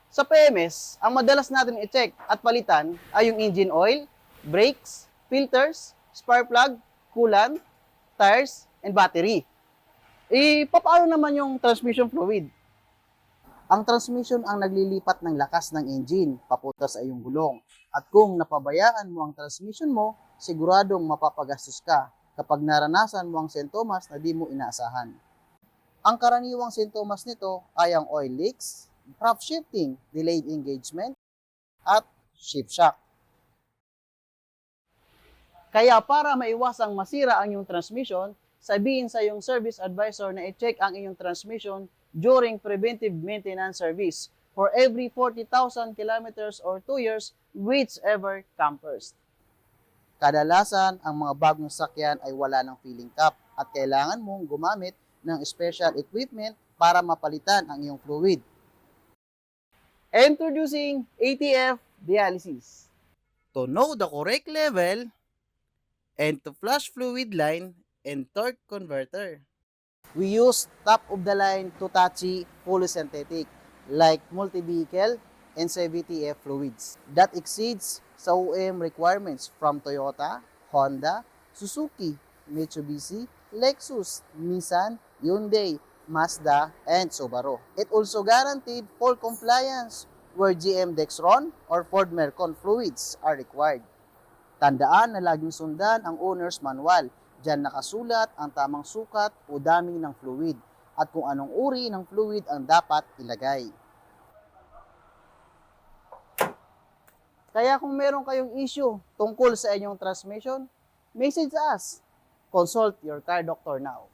Sa PMS, ang madalas natin i-check at palitan ay yung engine oil, brakes, filters, spark plug, coolant, tires, and battery. Paano naman yung transmission fluid? Ang transmission ang naglilipat ng lakas ng engine papunta sa iyong gulong. At kung napabayaan mo ang transmission mo, siguradong mapapagastos ka kapag naranasan mo ang sintomas na di mo inaasahan. Ang karaniwang sintomas nito ay ang oil leaks, prop shifting, delayed engagement, at shift shock. Kaya para maiwasang masira ang iyong transmission, sabihin sa iyong service advisor na i-check ang iyong transmission during preventive maintenance service for every 40,000 kilometers or 2 years, whichever come first. Kadalasan, ang mga bagong sakyan ay wala ng filling cap at kailangan mong gumamit ng special equipment para mapalitan ang iyong fluid. Introducing ATF Dialysis. To know the correct level and to flush fluid line and torque converter. We use top-of-the-line Totachi fully synthetic like multi-vehicle and CVTF fluids that exceeds sa OEM requirements from Toyota, Honda, Suzuki, Mitsubishi, Lexus, Nissan, Hyundai, Mazda, and Subaru. It also guaranteed full compliance where GM Dexron or Ford Mercon fluids are required. Tandaan na laging sundan ang owner's manual. Diyan nakasulat ang tamang sukat o dami ng fluid at kung anong uri ng fluid ang dapat ilagay. Kaya kung meron kayong issue tungkol sa inyong transmission, message us. Consult your car doctor now.